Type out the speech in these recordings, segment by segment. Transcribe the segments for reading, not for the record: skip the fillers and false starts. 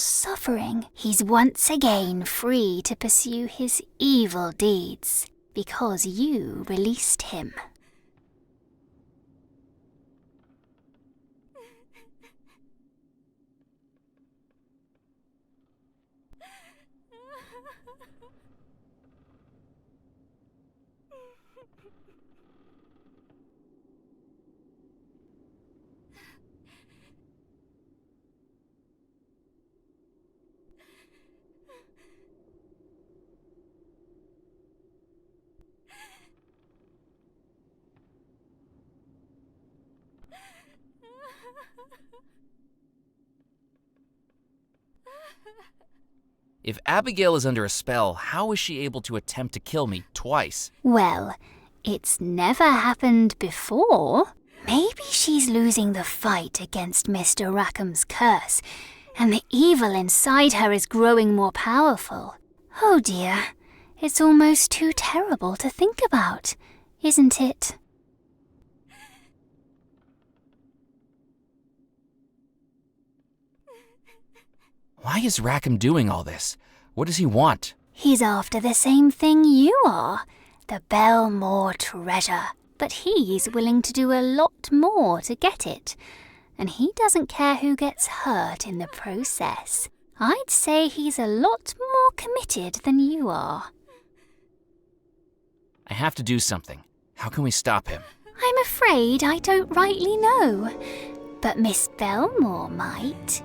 suffering, he's once again free to pursue his evil deeds because you released him. If Abigail is under a spell, how is she able to attempt to kill me twice? Well, it's never happened before. Maybe she's losing the fight against Mr. Rackham's curse, and the evil inside her is growing more powerful. Oh dear, it's almost too terrible to think about, isn't it? Why is Rackham doing all this? What does he want? He's after the same thing you are, the Belmore treasure. But he's willing to do a lot more to get it. And he doesn't care who gets hurt in the process. I'd say he's a lot more committed than you are. I have to do something. How can we stop him? I'm afraid I don't rightly know. But Miss Belmore might.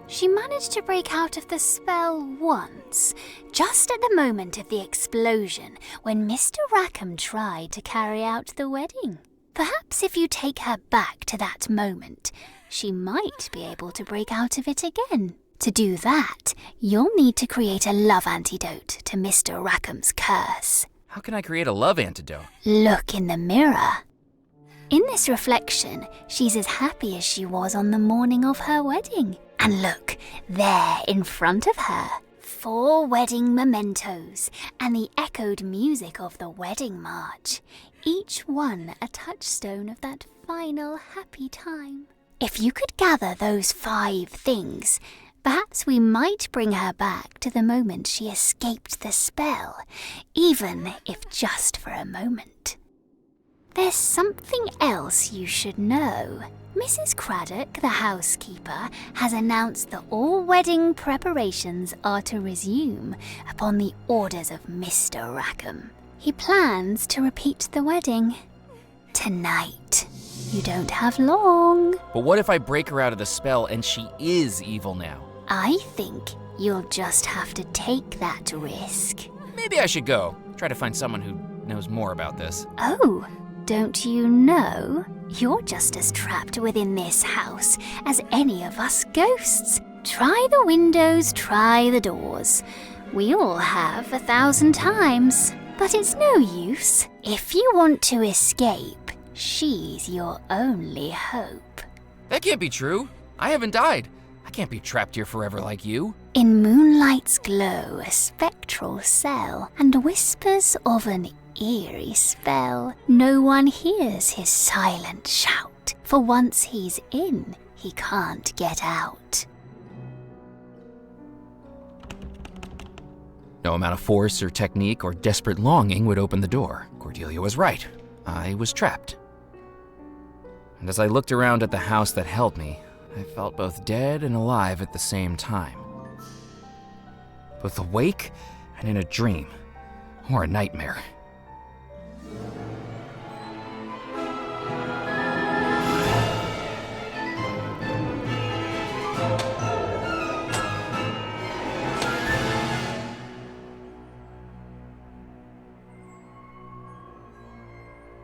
She managed to break out of the spell once, just at the moment of the explosion, when Mr. Rackham tried to carry out the wedding. Perhaps if you take her back to that moment, she might be able to break out of it again. To do that, you'll need to create a love antidote to Mr. Rackham's curse. How can I create a love antidote? Look in the mirror. In this reflection, she's as happy as she was on the morning of her wedding. And look, there in front of her, 4 wedding mementos and the echoed music of the wedding march, each one a touchstone of that final happy time. If you could gather those 5 things, perhaps we might bring her back to the moment she escaped the spell, even if just for a moment. There's something else you should know. Mrs. Craddock, the housekeeper, has announced that all wedding preparations are to resume upon the orders of Mr. Rackham. He plans to repeat the wedding tonight. You don't have long. But what if I break her out of the spell and she is evil now? I think you'll just have to take that risk. Maybe I should go. Try to find someone who knows more about this. Oh, don't you know? You're just as trapped within this house as any of us ghosts. Try the windows, try the doors. We all have 1,000 times. But it's no use. If you want to escape, she's your only hope. That can't be true. I haven't died. I can't be trapped here forever like you. In moonlight's glow, a spectral cell, and whispers of an eerie spell. No one hears his silent shout, for once he's in, he can't get out. No amount of force or technique or desperate longing would open the door. Cordelia was right. I was trapped. And as I looked around at the house that held me, I felt both dead and alive at the same time. Both awake and in a dream, or a nightmare.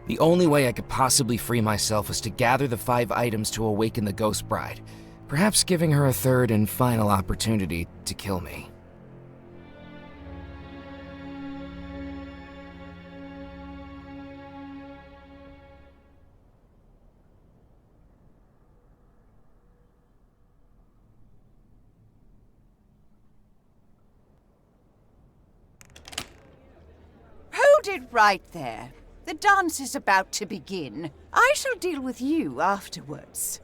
The only way I could possibly free myself was to gather the 5 items to awaken the Ghost Bride, perhaps giving her a third and final opportunity to kill me. Hold it right there. The dance is about to begin. I shall deal with you afterwards.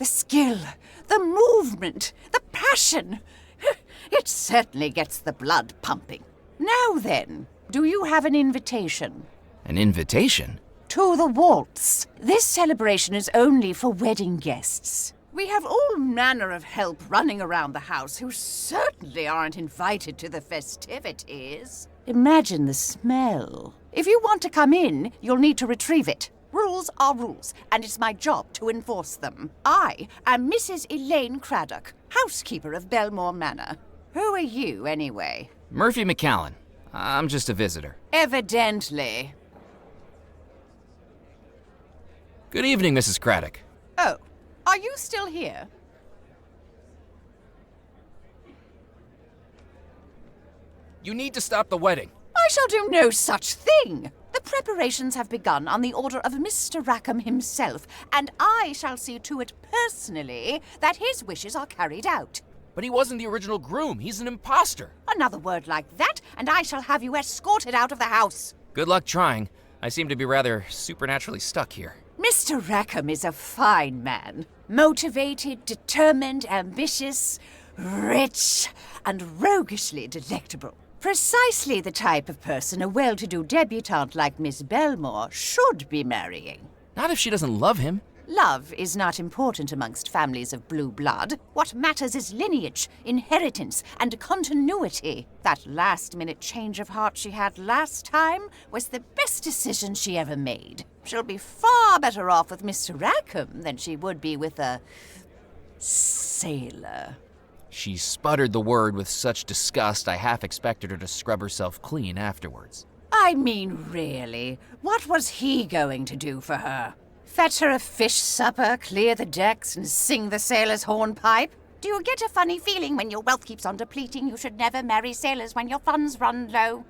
skill, the movement, the passion. It certainly gets the blood pumping. Now then, do you have an invitation? An invitation? To the waltz. This celebration is only for wedding guests. We have all manner of help running around the house who certainly aren't invited to the festivities. Imagine the smell. If you want to come in, you'll need to retrieve it. Rules are rules, and it's my job to enforce them. I am Mrs. Elaine Craddock, housekeeper of Belmore Manor. Who are you, anyway? Murphy McCallan. I'm just a visitor. Evidently. Good evening, Mrs. Craddock. Oh, are you still here? You need to stop the wedding. I shall do no such thing. The preparations have begun on the order of Mr. Rackham himself, and I shall see to it personally that his wishes are carried out. But he wasn't the original groom. He's an imposter. Another word like that, and I shall have you escorted out of the house. Good luck trying. I seem to be rather supernaturally stuck here. Mr. Rackham is a fine man. Motivated, determined, ambitious, rich, and roguishly delectable. Precisely the type of person a well-to-do debutante like Miss Belmore should be marrying. Not if she doesn't love him. Love is not important amongst families of blue blood. What matters is lineage, inheritance, and continuity. That last-minute change of heart she had last time was the best decision she ever made. She'll be far better off with Mr. Rackham than she would be with a sailor. She sputtered the word with such disgust I half expected her to scrub herself clean afterwards. I mean, really, what was he going to do for her? Fetch her a fish supper, clear the decks, and sing the sailor's hornpipe? Do you get a funny feeling when your wealth keeps on depleting you should never marry sailors when your funds run low?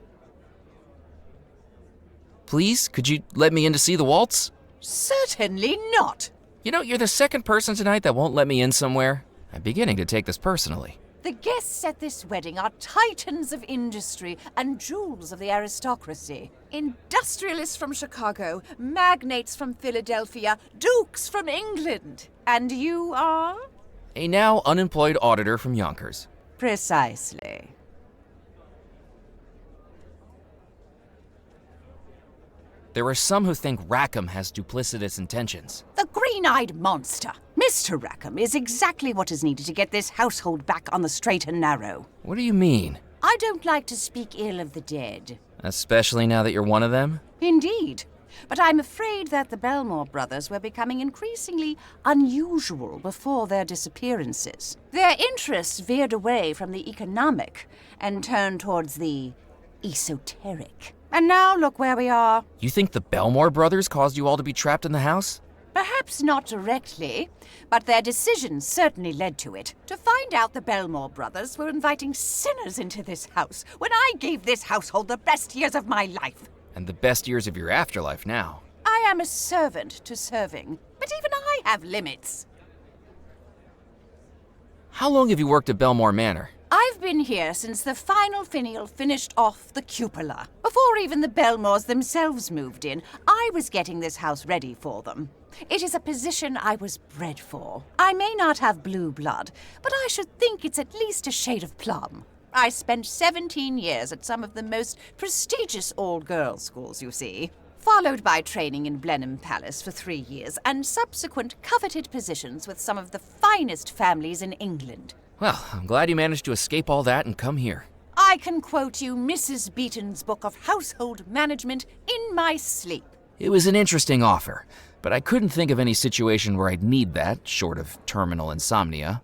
Please, could you let me in to see the waltz? Certainly not. You know, you're the second person tonight that won't let me in somewhere. I'm beginning to take this personally. The guests at this wedding are titans of industry and jewels of the aristocracy. Industrialists from Chicago, magnates from Philadelphia, dukes from England. And you are? A now unemployed auditor from Yonkers. Precisely. There are some who think Rackham has duplicitous intentions. The green-eyed monster. Mr. Rackham is exactly what is needed to get this household back on the straight and narrow. What do you mean? I don't like to speak ill of the dead. Especially now that you're one of them? Indeed. But I'm afraid that the Belmore brothers were becoming increasingly unusual before their disappearances. Their interests veered away from the economic and turned towards the esoteric. And now look where we are. You think the Belmore brothers caused you all to be trapped in the house? Perhaps not directly, but their decisions certainly led to it. To find out the Belmore brothers were inviting sinners into this house when I gave this household the best years of my life. And the best years of your afterlife now. I am a servant to serving, but even I have limits. How long have you worked at Belmore Manor? I've been here since the final finial finished off the cupola. Before even the Belmores themselves moved in, I was getting this house ready for them. It is a position I was bred for. I may not have blue blood, but I should think it's at least a shade of plum. I spent 17 years at some of the most prestigious all-girls schools, you see, followed by training in Blenheim Palace for 3 years and subsequent coveted positions with some of the finest families in England. Well, I'm glad you managed to escape all that and come here. I can quote you Mrs. Beaton's book of household management in my sleep. It was an interesting offer, but I couldn't think of any situation where I'd need that, short of terminal insomnia.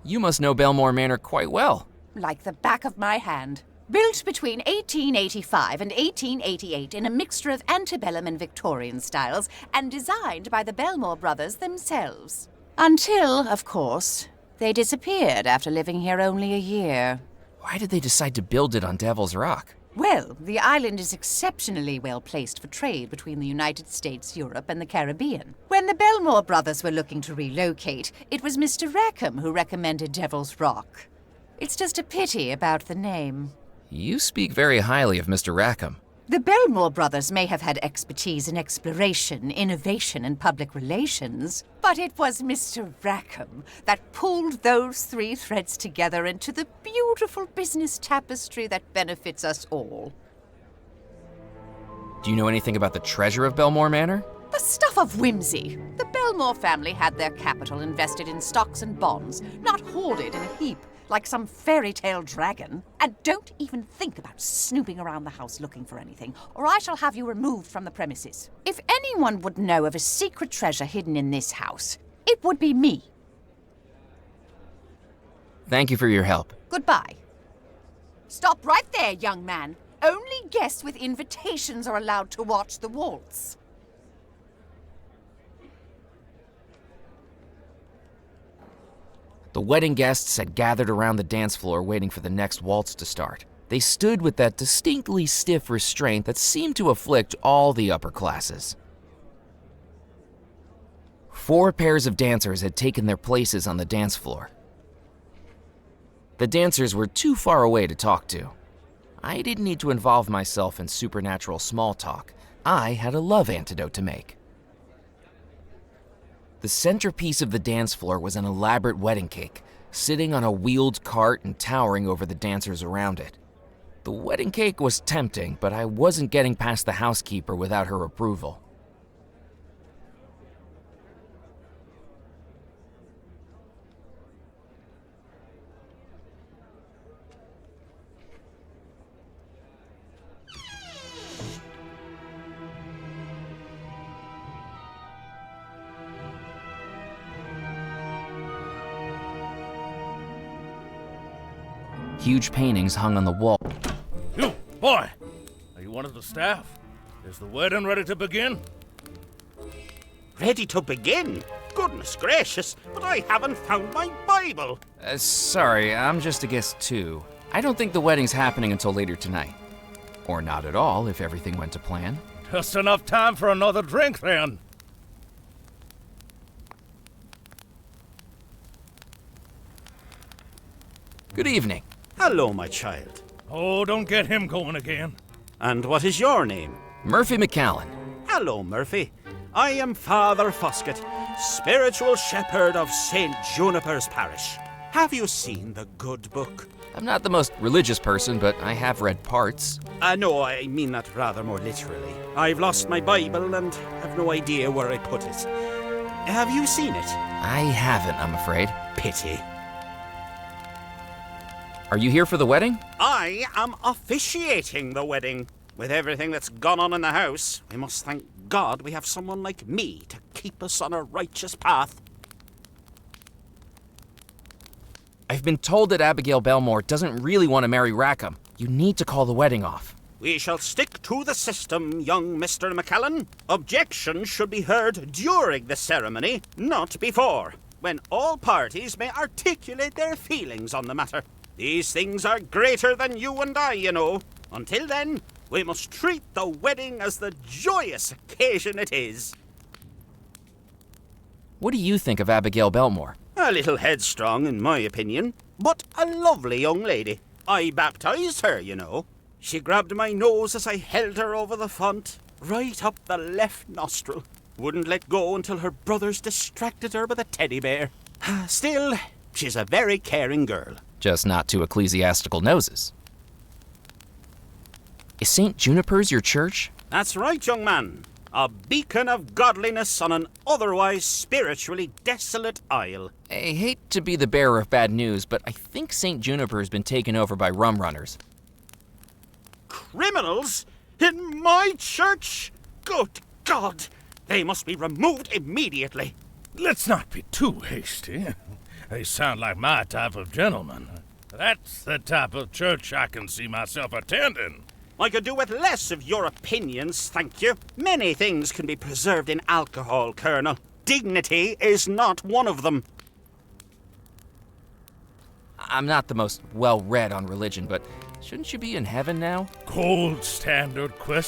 You must know Belmore Manor quite well. Like the back of my hand. Built between 1885 and 1888 in a mixture of antebellum and Victorian styles, and designed by the Belmore brothers themselves. Until, of course, they disappeared after living here only a year. Why did they decide to build it on Devil's Rock? Well, the island is exceptionally well placed for trade between the United States, Europe, and the Caribbean. When the Belmore brothers were looking to relocate, it was Mr. Rackham who recommended Devil's Rock. It's just a pity about the name. You speak very highly of Mr. Rackham. The Belmore brothers may have had expertise in exploration, innovation, and public relations, but it was Mr. Rackham that pulled those three threads together into the beautiful business tapestry that benefits us all. Do you know anything about the treasure of Belmore Manor? The stuff of whimsy. The Belmore family had their capital invested in stocks and bonds, not hoarded in a heap like some fairy tale dragon. And don't even think about snooping around the house looking for anything, or I shall have you removed from the premises. If anyone would know of a secret treasure hidden in this house, it would be me. Thank you for your help. Goodbye. Stop right there, young man. Only guests with invitations are allowed to watch the waltz. The wedding guests had gathered around the dance floor waiting for the next waltz to start. They stood with that distinctly stiff restraint that seemed to afflict all the upper classes. 4 pairs of dancers had taken their places on the dance floor. The dancers were too far away to talk to. I didn't need to involve myself in supernatural small talk. I had a love antidote to make. The centerpiece of the dance floor was an elaborate wedding cake, sitting on a wheeled cart and towering over the dancers around it. The wedding cake was tempting, but I wasn't getting past the housekeeper without her approval. Huge paintings hung on the wall. You, boy! Are you one of the staff? Is the wedding ready to begin? Ready to begin? Goodness gracious, but I haven't found my Bible. Sorry, I'm just a guest too. I don't think the wedding's happening until later tonight. Or not at all, if everything went to plan. Just enough time for another drink, then. Good evening. Hello, my child. Oh, don't get him going again. And what is your name? Murphy McCallan. Hello, Murphy. I am Father Foskett, spiritual shepherd of St. Juniper's Parish. Have you seen the good book? I'm not the most religious person, but I have read parts. No, I mean that rather more literally. I've lost my Bible and have no idea where I put it. Have you seen it? I haven't, I'm afraid. Pity. Are you here for the wedding? I am officiating the wedding. With everything that's gone on in the house, we must thank God we have someone like me to keep us on a righteous path. I've been told that Abigail Belmore doesn't really want to marry Rackham. You need to call the wedding off. We shall stick to the system, young Mr. McCallan. Objections should be heard during the ceremony, not before, when all parties may articulate their feelings on the matter. These things are greater than you and I, you know. Until then, we must treat the wedding as the joyous occasion it is. What do you think of Abigail Belmore? A little headstrong, in my opinion, but a lovely young lady. I baptized her, you know. She grabbed my nose as I held her over the font, right up the left nostril. Wouldn't let go until her brothers distracted her with a teddy bear. Still, she's a very caring girl. Just not to ecclesiastical noses. Is St. Juniper's your church? That's right, young man. A beacon of godliness on an otherwise spiritually desolate isle. I hate to be the bearer of bad news, but I think St. Juniper has been taken over by rum runners. Criminals? In my church? Good God! They must be removed immediately. Let's not be too hasty. They sound like my type of gentleman. That's the type of church I can see myself attending. I could do with less of your opinions, thank you. Many things can be preserved in alcohol, Colonel. Dignity is not one of them. I'm not the most well-read on religion, but shouldn't you be in heaven now? Gold standard